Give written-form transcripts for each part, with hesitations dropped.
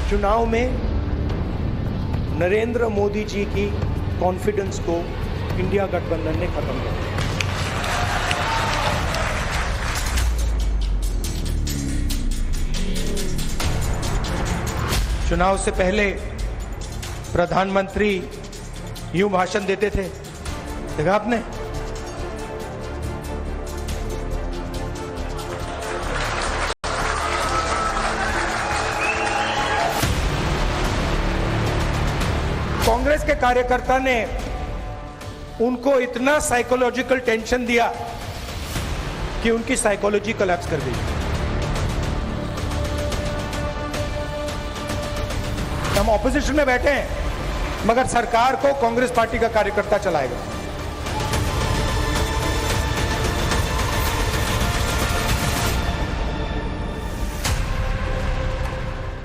चुनाव में नरेंद्र मोदी जी की कॉन्फिडेंस को इंडिया गठबंधन ने खत्म कर दिया। चुनाव से पहले प्रधानमंत्री यूं भाषण देते थे, देखा आपने? कांग्रेस के कार्यकर्ता ने उनको इतना साइकोलॉजिकल टेंशन दिया कि उनकी साइकोलॉजी कोलैप्स कर गई। हम ऑपोजिशन में बैठे हैं मगर सरकार को कांग्रेस पार्टी का कार्यकर्ता चलाएगा।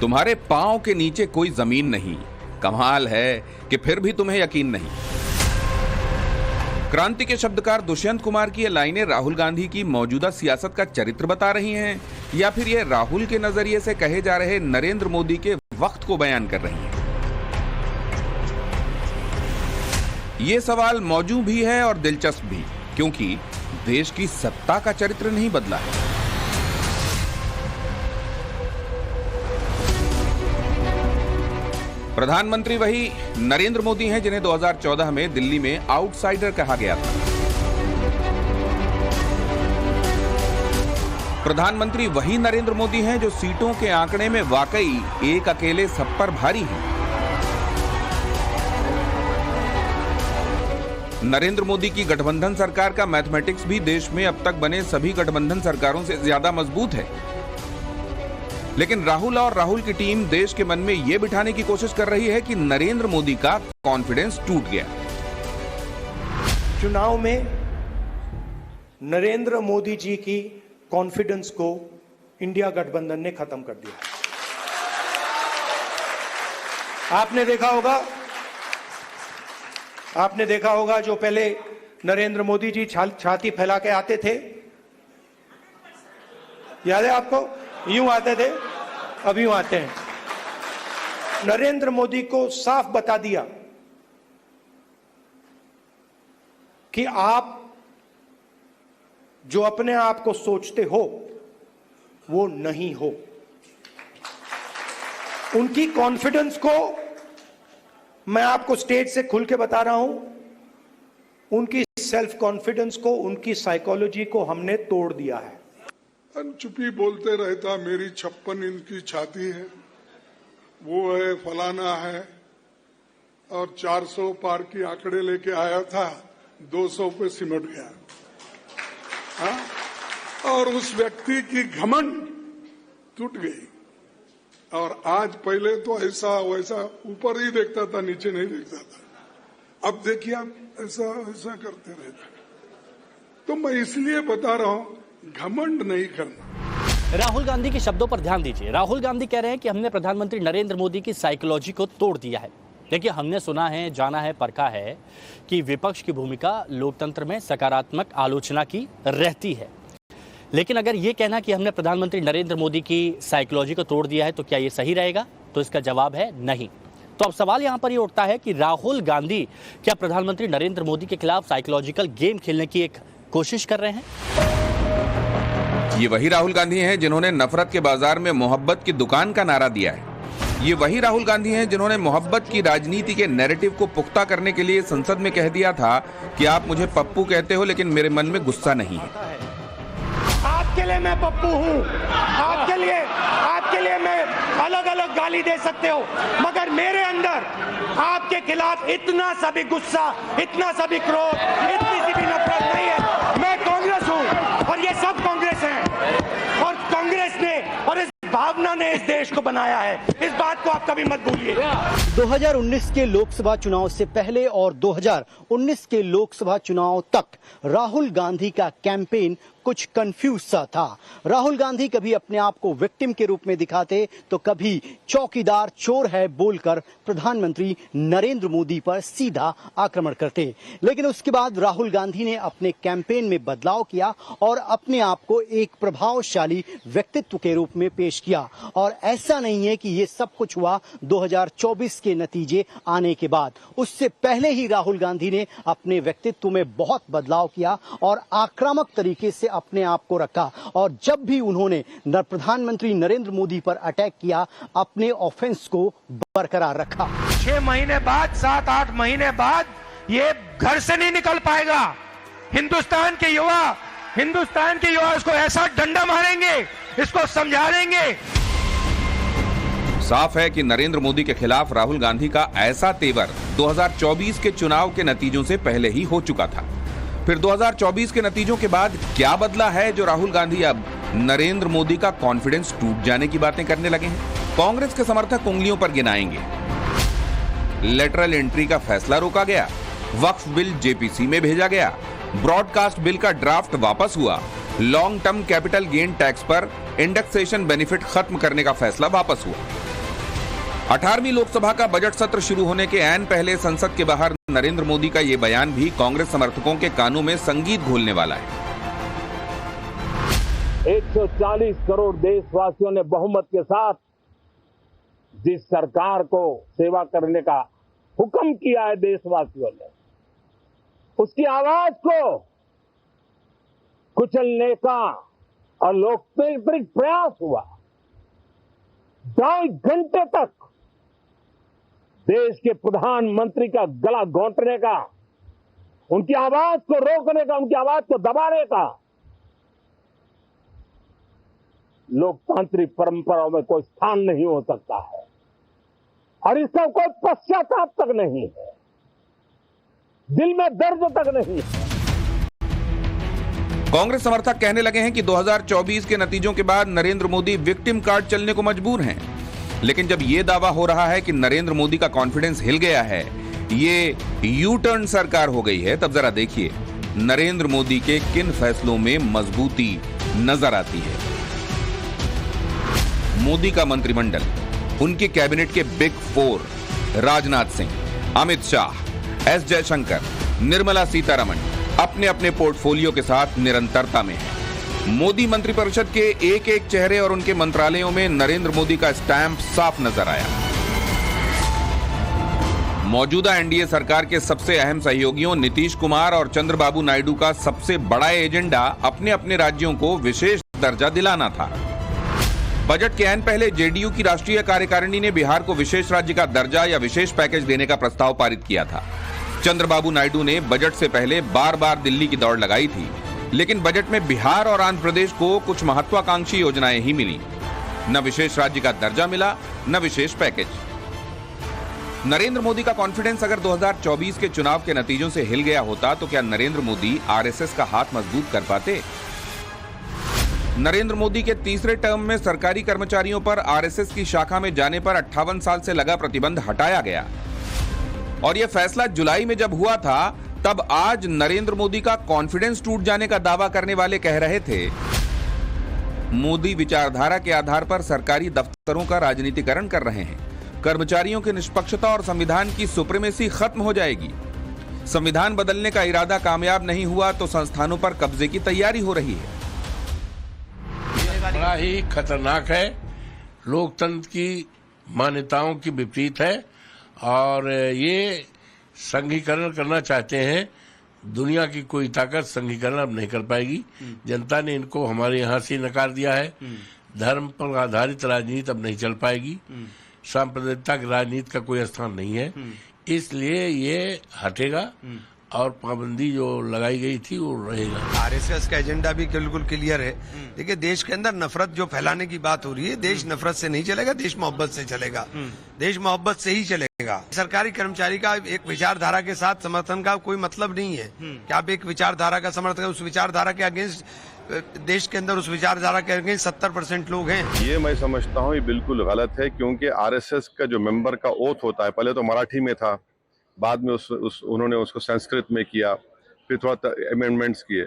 तुम्हारे पांव के नीचे कोई जमीन नहीं, कमाल है कि फिर भी तुम्हें यकीन नहीं। क्रांति के शब्दकार दुष्यंत कुमार की ये लाइनें राहुल गांधी की मौजूदा सियासत का चरित्र बता रही हैं या फिर ये राहुल के नजरिए से कहे जा रहे नरेंद्र मोदी के वक्त को बयान कर रही हैं? ये सवाल मौजू भी है और दिलचस्प भी, क्योंकि देश की सत्ता का चरित्र नहीं बदला है। प्रधानमंत्री वही नरेंद्र मोदी हैं जिन्हें 2014 में दिल्ली में आउटसाइडर कहा गया था। प्रधानमंत्री वही नरेंद्र मोदी हैं जो सीटों के आंकड़े में वाकई एक अकेले सब पर भारी हैं। नरेंद्र मोदी की गठबंधन सरकार का मैथमेटिक्स भी देश में अब तक बने सभी गठबंधन सरकारों से ज्यादा मजबूत है। लेकिन राहुल और राहुल की टीम देश के मन में यह बिठाने की कोशिश कर रही है कि नरेंद्र मोदी का कॉन्फिडेंस टूट गया। चुनाव में नरेंद्र मोदी जी की कॉन्फिडेंस को इंडिया गठबंधन ने खत्म कर दिया। आपने देखा होगा जो पहले नरेंद्र मोदी जी छाती फैला के आते थे, याद है आपको? यूं आते थे, अब यूं आते हैं। नरेंद्र मोदी को साफ बता दिया कि आप जो अपने आप को सोचते हो वो नहीं हो। उनकी कॉन्फिडेंस को मैं आपको स्टेज से खुल के बता रहा हूं, उनकी सेल्फ कॉन्फिडेंस को, उनकी साइकोलॉजी को हमने तोड़ दिया है। चुप्पी बोलते रहता, मेरी 56 इंच की छाती है, वो है, फलाना है, और 400 पार की आंकड़े लेके आया था, 200 पे सिमट गया। हाँ? और उस व्यक्ति की घमंड टूट गई। और आज पहले तो ऐसा वैसा ऊपर ही देखता था, नीचे नहीं देखता था। अब देखिए आप ऐसा ऐसा करते रहते। तो मैं इसलिए बता रहा हूं, घमंड नहीं करना। राहुल गांधी के शब्दों पर ध्यान दीजिए। राहुल गांधी कह रहे हैं कि हमने प्रधानमंत्री नरेंद्र मोदी की साइकोलॉजी को तोड़ दिया है। देखिए, हमने सुना है, जाना है, परखा है कि विपक्ष की भूमिका लोकतंत्र में सकारात्मक आलोचना की रहती है। लेकिन अगर ये कहना कि हमने प्रधानमंत्री नरेंद्र मोदी की साइकोलॉजी को तोड़ दिया है तो क्या ये सही रहेगा? तो इसका जवाब है नहीं। तो अब सवाल यहां पर ये उठता है कि राहुल गांधी क्या प्रधानमंत्री नरेंद्र मोदी के खिलाफ साइकोलॉजिकल गेम खेलने की एक कोशिश कर रहे हैं? ये वही राहुल गांधी हैं जिन्होंने नफरत के बाजार में मोहब्बत की दुकान का नारा दिया है। ये वही राहुल गांधी हैं जिन्होंने मोहब्बत की राजनीति के नैरेटिव को पुख्ता करने के लिए संसद में कह दिया था कि आप मुझे पप्पू कहते हो लेकिन मेरे मन में गुस्सा नहीं है। आपके लिए मैं पप्पू हूँ, आपके लिए मैं अलग अलग गाली दे सकते हो, मगर मेरे अंदर आपके खिलाफ इतना सा भी गुस्सा, इतना सा भी क्रोध, इतनी सी भी नफरत नहीं है। मैं कांग्रेस हूँ और ये सब कांग्रेस हैं, और कांग्रेस ने और इस भावना ने इस देश को बनाया है। इस बात को आप कभी मत भूलिए। 2019 के लोकसभा चुनाव से पहले और 2019 के लोकसभा चुनाव तक राहुल गांधी का कैंपेन कुछ कंफ्यूज सा था। राहुल गांधी कभी अपने आप को विक्टिम के रूप में दिखाते तो कभी चौकीदार चोर है बोलकर प्रधानमंत्री नरेंद्र मोदी पर सीधा आक्रमण करते। लेकिन उसके बाद राहुल गांधी ने अपने कैंपेन में बदलाव किया और अपने आप को एक प्रभावशाली व्यक्तित्व के रूप में पेश किया। और ऐसा नहीं है कि ये सब कुछ हुआ 2024 के नतीजे आने के बाद। उससे पहले ही राहुल गांधी ने अपने व्यक्तित्व में बहुत बदलाव किया और आक्रामक तरीके से अपने आप को रखा। और जब भी उन्होंने प्रधानमंत्री नरेंद्र मोदी पर अटैक किया, अपने ऑफेंस को बरकरार रखा। 6 महीने बाद, 7-8 महीने बाद ये घर से नहीं निकल पाएगा। हिंदुस्तान के युवा इसको ऐसा डंडा मारेंगे, इसको समझा देंगे। साफ है कि नरेंद्र मोदी के खिलाफ राहुल गांधी का ऐसा तेवर 2024 के चुनाव के नतीजों से पहले ही हो चुका था। फिर 2024 के नतीजों के बाद क्या बदला है जो राहुल गांधी अब नरेंद्र मोदी का कॉन्फिडेंस टूट जाने की बातें करने लगे हैं? कांग्रेस के समर्थक उंगलियों पर गिनाएंगे। लेटरल एंट्री का फैसला रोका गया, वक्फ बिल जेपीसी में भेजा गया, ब्रॉडकास्ट बिल का ड्राफ्ट वापस हुआ, long term capital gain tax पर इंडेक्सेशन बेनिफिट खत्म करने का फैसला वापस हुआ। 18वीं लोकसभा का बजट सत्र शुरू होने के ऐन पहले संसद के बाहर नरेंद्र मोदी का यह बयान भी कांग्रेस समर्थकों के कानों में संगीत घोलने वाला है। 140 करोड़ देशवासियों ने बहुमत के साथ जिस सरकार को सेवा करने का हुक्म किया है देशवासियों ने, उसकी आवाज को कुचलने का और लोकतांत्रिक प्रयास हुआ। 2.5 घंटे तक देश के प्रधानमंत्री का गला घोंटने का, उनकी आवाज को रोकने का, उनकी आवाज को दबाने का लोकतांत्रिक परंपराओं में कोई स्थान नहीं हो सकता है और इसका कोई पश्चाताप तक नहीं है, दिल में दर्द तक नहीं है। कांग्रेस समर्थक कहने लगे हैं कि 2024 के नतीजों के बाद नरेंद्र मोदी विक्टिम कार्ड चलने को मजबूर हैं। लेकिन जब यह दावा हो रहा है कि नरेंद्र मोदी का कॉन्फिडेंस हिल गया है, ये यू टर्न सरकार हो गई है, तब जरा देखिए नरेंद्र मोदी के किन फैसलों में मजबूती नजर आती है। मोदी का मंत्रिमंडल, उनके कैबिनेट के बिग 4 राजनाथ सिंह, अमित शाह, एस जयशंकर, निर्मला सीतारमण अपने अपने पोर्टफोलियो के साथ निरंतरता में है। मोदी मंत्रिपरिषद के एक एक चेहरे और उनके मंत्रालयों में नरेंद्र मोदी का स्टैंप साफ नजर आया। मौजूदा एनडीए सरकार के सबसे अहम सहयोगियों नीतीश कुमार और चंद्रबाबू नायडू का सबसे बड़ा एजेंडा अपने अपने राज्यों को विशेष दर्जा दिलाना था। बजट के ऐन पहले जेडीयू की राष्ट्रीय कार्यकारिणी ने बिहार को विशेष राज्य का दर्जा या विशेष पैकेज देने का प्रस्ताव पारित किया था। चंद्रबाबू नायडू ने बजट से पहले बार-बार दिल्ली की दौड़ लगाई थी, लेकिन बजट में बिहार और आंध्र प्रदेश को कुछ महत्वाकांक्षी योजनाएं ही मिली। न विशेष राज्य का दर्जा मिला, न विशेष पैकेज। नरेंद्र मोदी का कॉन्फिडेंस अगर 2024 के चुनाव के नतीजों से हिल गया होता तो क्या नरेंद्र मोदी आरएसएस का हाथ मजबूत कर पाते? नरेंद्र मोदी के तीसरे टर्म में सरकारी कर्मचारियों पर आरएसएस की शाखा में जाने पर 58 साल से लगा प्रतिबंध हटाया गया और यह फैसला जुलाई में जब हुआ था, तब आज नरेंद्र मोदी का कॉन्फिडेंस टूट जाने का दावा करने वाले कह रहे थे मोदी विचारधारा के आधार पर सरकारी दफ्तरों का राजनीतिकरण कर रहे हैं, कर्मचारियों की निष्पक्षता और संविधान की सुप्रीमेसी खत्म हो जाएगी। संविधान बदलने का इरादा कामयाब नहीं हुआ तो संस्थानों पर कब्जे की तैयारी हो रही है। बड़ा ही खतरनाक है, लोकतंत्र की मान्यताओं की विपरीत है और ये संघीकरण करना चाहते हैं। दुनिया की कोई ताकत संघीकरण अब नहीं कर पाएगी। जनता ने इनको हमारे यहाँ से नकार दिया है। धर्म पर आधारित राजनीति अब नहीं चल पाएगी। सांप्रदायिकता की राजनीति का कोई स्थान नहीं है, इसलिए ये हटेगा और पाबंदी जो लगाई गई थी वो रहेगा। आरएसएस का एजेंडा भी बिल्कुल क्लियर है। देखिए, देश के अंदर नफरत जो फैलाने की बात हो रही है, देश नफरत से नहीं चलेगा, देश मोहब्बत से चलेगा। देश मोहब्बत से ही चलेगा। सरकारी कर्मचारी का एक विचारधारा के साथ समर्थन का कोई मतलब नहीं है कि आप एक विचारधारा का समर्थन, उस विचारधारा के अगेंस्ट देश के अंदर उस विचारधारा के अगेंस्ट 70% लोग हैं। ये मैं समझता हूँ ये बिल्कुल गलत है, क्योंकि आरएसएस का जो मेंबर का ओथ होता है, पहले तो मराठी में था, बाद में उन्होंने उसको संस्कृत में किया, फिर थोड़ा अमेंडमेंट्स किए।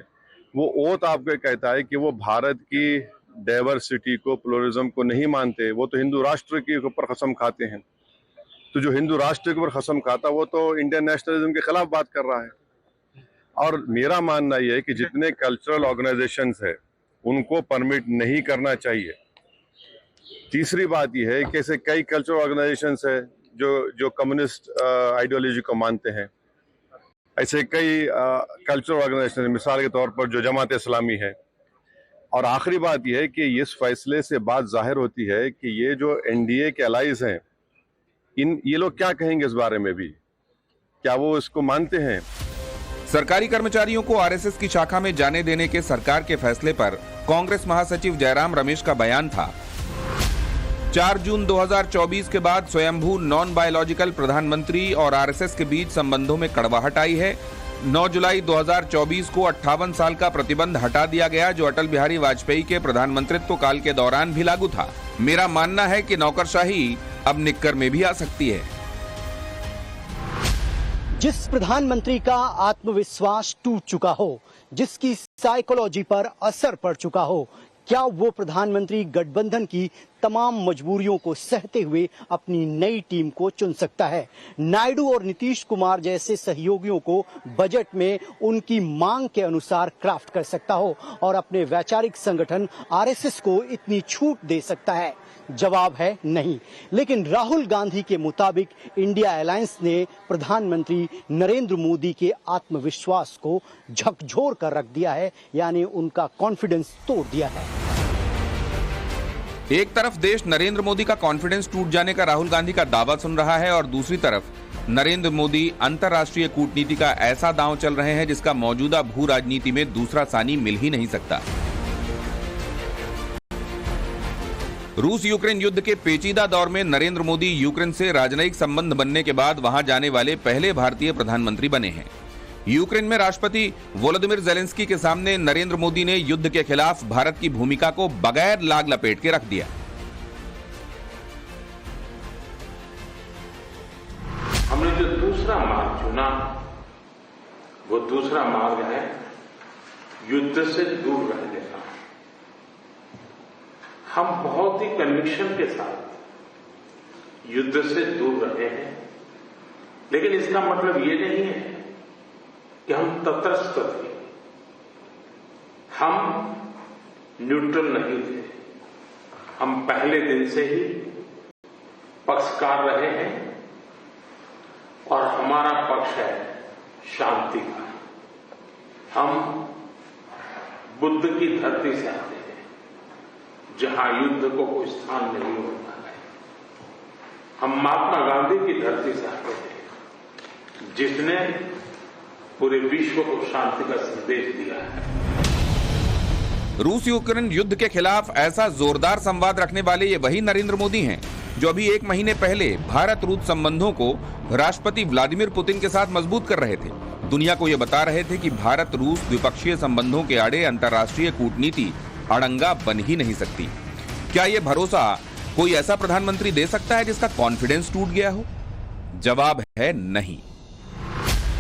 वो ओथ आपको कहता है कि वो भारत की डाइवर्सिटी को, प्लुरलिज्म को नहीं मानते। वो तो हिंदू राष्ट्र के ऊपर कसम खाते हैं। तो जो हिंदू राष्ट्र के ऊपर कसम खाता वो तो इंडियन नेशनलिज्म के खिलाफ बात कर रहा है। और मेरा मानना यह है कि जितने कल्चरल ऑर्गेनाइजेशंस है उनको परमिट नहीं करना चाहिए। तीसरी बात यह है कि ऐसे कई कल्चरल ऑर्गेनाइजेशंस है जो कम्युनिस्ट आइडियोलॉजी को मानते हैं। ऐसे कई कल्चरल ऑर्गेनाइजेशन, मिसाल के तौर पर जो जमात इस्लामी है। और आखिरी बात यह है कि इस फैसले से बात जाहिर होती है कि ये जो एनडीए के अलाइज हैं, ये लोग क्या कहेंगे इस बारे में भी, क्या वो इसको मानते हैं? सरकारी कर्मचारियों को आरएसएस की शाखा में जाने देने के सरकार के फैसले पर कांग्रेस महासचिव जयराम रमेश का बयान था। 4 जून 2024 के बाद स्वयंभू नॉन बायोलॉजिकल प्रधानमंत्री और आरएसएस के बीच संबंधों में कड़वाहट आई है। 9 जुलाई 2024 को 58 साल का प्रतिबंध हटा दिया गया, जो अटल बिहारी वाजपेयी के प्रधानमंत्रित्व काल के दौरान भी लागू था। मेरा मानना है कि नौकरशाही अब निक्कर में भी आ सकती है। जिस प्रधानमंत्री का आत्मविश्वास टूट चुका हो, जिसकी साइकोलॉजी पर असर पड़ चुका हो, क्या वो प्रधानमंत्री गठबंधन की तमाम मजबूरियों को सहते हुए अपनी नई टीम को चुन सकता है? नायडू और नीतीश कुमार जैसे सहयोगियों को बजट में उनकी मांग के अनुसार क्राफ्ट कर सकता हो और अपने वैचारिक संगठन आरएसएस को इतनी छूट दे सकता है? जवाब है नहीं। लेकिन राहुल गांधी के मुताबिक इंडिया अलायंस ने प्रधानमंत्री नरेंद्र मोदी के आत्मविश्वास को झकझोर कर रख दिया है, यानी उनका कॉन्फिडेंस तोड़ दिया है। एक तरफ देश नरेंद्र मोदी का कॉन्फिडेंस टूट जाने का राहुल गांधी का दावा सुन रहा है और दूसरी तरफ नरेंद्र मोदी अंतर्राष्ट्रीय कूटनीति का ऐसा दांव चल रहे हैं जिसका मौजूदा भू राजनीति में दूसरा सानी मिल ही नहीं सकता। रूस यूक्रेन युद्ध के पेचीदा दौर में नरेंद्र मोदी यूक्रेन से राजनयिक संबंध बनने के बाद वहां जाने वाले पहले भारतीय प्रधानमंत्री बने हैं। यूक्रेन में राष्ट्रपति वोलोदिमीर ज़ेलेंस्की के सामने नरेंद्र मोदी ने युद्ध के खिलाफ भारत की भूमिका को बगैर लाग लपेट के रख दिया। हमने जो दूसरा मार्ग चुना वो दूसरा मार्ग है युद्ध से दूर रहने का। हम बहुत ही कन्विक्शन के साथ युद्ध से दूर रहे हैं, लेकिन इसका मतलब ये नहीं है कि हम तटस्थ थे। हम न्यूट्रल नहीं थे। हम पहले दिन से ही पक्षकार रहे हैं और हमारा पक्ष है शांति का। हम बुद्ध की धरती से आते हैं जहां युद्ध को कोई स्थान नहीं होता है। हम महात्मा गांधी की धरती से आते हैं जिसने पूरे विश्व को शांति का संदेश दिया है। रूस यूक्रेन युद्ध के खिलाफ ऐसा जोरदार संवाद रखने वाले ये वही नरेंद्र मोदी हैं जो अभी 1 महीने पहले भारत रूस संबंधों को राष्ट्रपति व्लादिमीर पुतिन के साथ मजबूत कर रहे थे। दुनिया को ये बता रहे थे कि भारत रूस द्विपक्षीय संबंधों के आड़े अंतर्राष्ट्रीय कूटनीति अड़ंगा बन ही नहीं सकती। क्या ये भरोसा कोई ऐसा प्रधानमंत्री दे सकता है जिसका कॉन्फिडेंस टूट गया हो? जवाब है नहीं।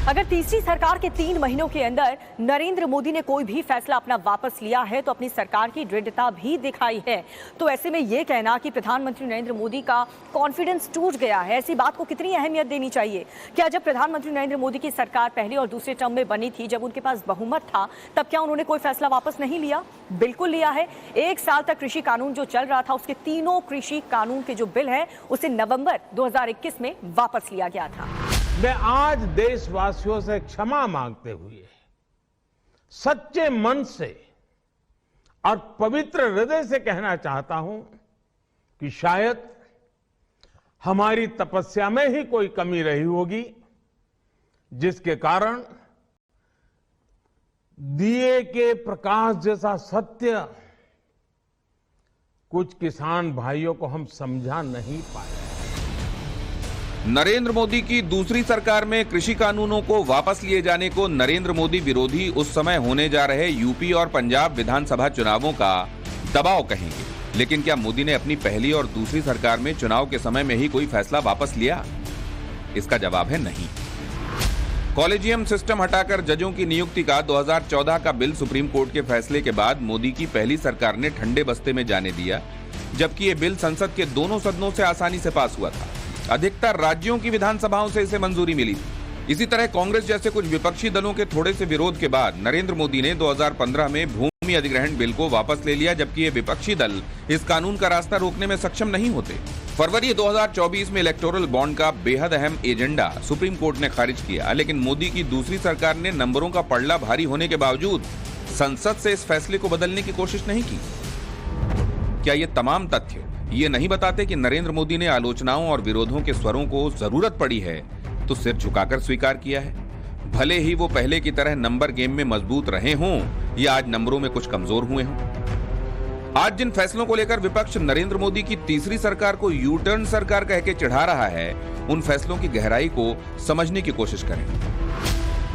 अगर तीसरी सरकार के 3 महीनों के अंदर नरेंद्र मोदी ने कोई भी फैसला अपना वापस लिया है तो अपनी सरकार की दृढ़ता भी दिखाई है। तो ऐसे में यह कहना कि प्रधानमंत्री नरेंद्र मोदी का कॉन्फिडेंस टूट गया है, ऐसी बात को कितनी अहमियत देनी चाहिए? क्या जब प्रधानमंत्री नरेंद्र मोदी की सरकार पहले और दूसरे टर्म में बनी थी, जब उनके पास बहुमत था, तब क्या उन्होंने कोई फैसला वापस नहीं लिया? बिल्कुल लिया है। 1 साल तक कृषि कानून जो चल रहा था, उसके तीनों कृषि कानून के जो बिल है उसे नवंबर 2021 में वापस लिया गया था। मैं आज देशवासियों से क्षमा मांगते हुए सच्चे मन से और पवित्र हृदय से कहना चाहता हूं कि शायद हमारी तपस्या में ही कोई कमी रही होगी, जिसके कारण दिए के प्रकाश जैसा सत्य कुछ किसान भाइयों को हम समझा नहीं पाए। नरेंद्र मोदी की दूसरी सरकार में कृषि कानूनों को वापस लिए जाने को नरेंद्र मोदी विरोधी उस समय होने जा रहे यूपी और पंजाब विधानसभा चुनावों का दबाव कहेंगे। लेकिन क्या मोदी ने अपनी पहली और दूसरी सरकार में चुनाव के समय में ही कोई फैसला वापस लिया? इसका जवाब है नहीं। कॉलेजियम सिस्टम हटाकर जजों की नियुक्ति का 2014 का बिल सुप्रीम कोर्ट के फैसले के बाद मोदी की पहली सरकार ने ठंडे बस्ते में जाने दिया, जबकि ये बिल संसद के दोनों सदनों से आसानी से पास हुआ था। अधिकतर राज्यों की विधानसभाओं से इसे मंजूरी मिली थी। इसी तरह कांग्रेस जैसे कुछ विपक्षी दलों के थोड़े से विरोध के बाद नरेंद्र मोदी ने 2015 में भूमि अधिग्रहण बिल को वापस ले लिया, जबकि ये विपक्षी दल इस कानून का रास्ता रोकने में सक्षम नहीं होते। फरवरी 2024 में इलेक्टोरल बॉन्ड का बेहद अहम एजेंडा सुप्रीम कोर्ट ने खारिज किया, लेकिन मोदी की दूसरी सरकार ने नंबरों का पलड़ा भारी होने के बावजूद संसद से इस फैसले को बदलने की कोशिश नहीं की। क्या ये तमाम तथ्य ये नहीं बताते कि नरेंद्र मोदी ने आलोचनाओं और विरोधों के स्वरों को जरूरत पड़ी है तो सिर झुकाकर स्वीकार किया है? भले ही वो पहले की तरह नंबर गेम में मजबूत रहे हों या आज नंबरों में कुछ कमजोर हुए हों। आज जिन फैसलों को लेकर विपक्ष नरेंद्र मोदी की तीसरी सरकार को यू टर्न सरकार कह के चिढ़ा रहा है, उन फैसलों की गहराई को समझने की कोशिश करें।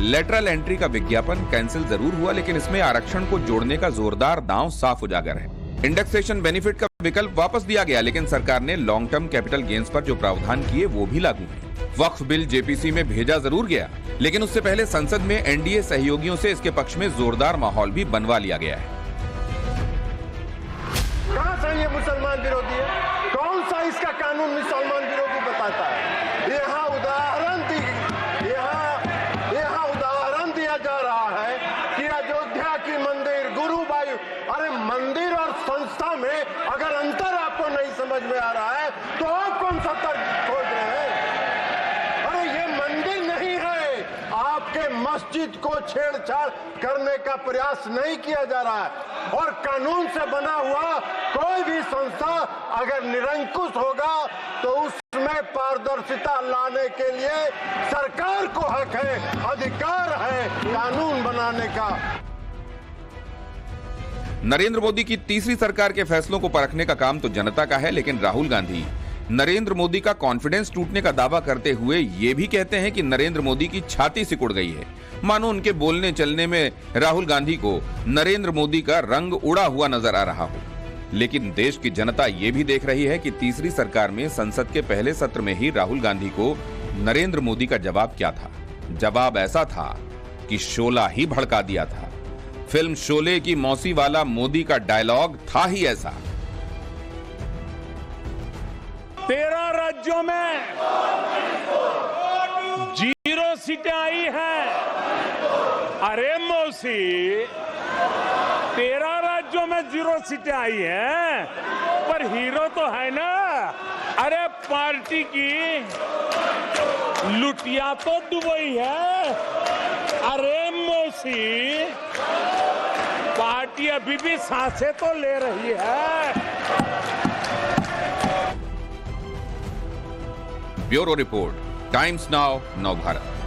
लेटरल एंट्री का विज्ञापन कैंसिल जरूर हुआ, लेकिन इसमें आरक्षण को जोड़ने का जोरदार दांव साफ उजागर है। इंडेक्सेशन बेनिफिट का विकल्प वापस दिया गया, लेकिन सरकार ने लॉन्ग टर्म कैपिटल गेन्स पर जो प्रावधान किए वो भी लागू हैं। वक्फ बिल जेपीसी में भेजा जरूर गया, लेकिन उससे पहले संसद में एनडीए सहयोगियों से इसके पक्ष में जोरदार माहौल भी बनवा लिया गया है। कहां से ये मुसलमान विरोधी है? कौन सा इसका कानून मुसलमान विरोधी बताता है? यहाँ उदाहरण दिया जा रहा है कि अयोध्या की मंदिर गुरुबायू, अरे मंदिर और संस्था में अगर अंतर आपको नहीं समझ में आ रहा है तो आप कौन सा तर्क खोज रहे हैं? आपके मस्जिद को छेड़छाड़ करने का प्रयास नहीं किया जा रहा है, और कानून से बना हुआ कोई भी संस्था अगर निरंकुश होगा तो उसमें पारदर्शिता लाने के लिए सरकार को हक है, अधिकार है कानून बनाने का। नरेंद्र मोदी की तीसरी सरकार के फैसलों को परखने का काम तो जनता का है, लेकिन राहुल गांधी नरेंद्र मोदी का कॉन्फिडेंस टूटने का दावा करते हुए ये भी कहते हैं कि नरेंद्र मोदी की छाती सिकुड़ गई है। मानो उनके बोलने चलने में राहुल गांधी को नरेंद्र मोदी का रंग उड़ा हुआ नजर आ रहा हो। लेकिन देश की जनता ये भी देख रही है कि तीसरी सरकार में संसद के पहले सत्र में ही राहुल गांधी को नरेंद्र मोदी का जवाब क्या था। जवाब ऐसा था कि शोला ही भड़का दिया था। फिल्म शोले की मौसी वाला मोदी का डायलॉग था ही ऐसा। 13 राज्यों में 0 सीटें आई हैं। अरे मौसी, 13 राज्यों में 0 सीटें आई हैं, पर हीरो तो है ना। अरे पार्टी की लुटिया तो दुबई है। अरे मौसी, पार्टी अभी भी सांसें तो ले रही है। ब्यूरो रिपोर्ट, टाइम्स नाउ, नव भारत।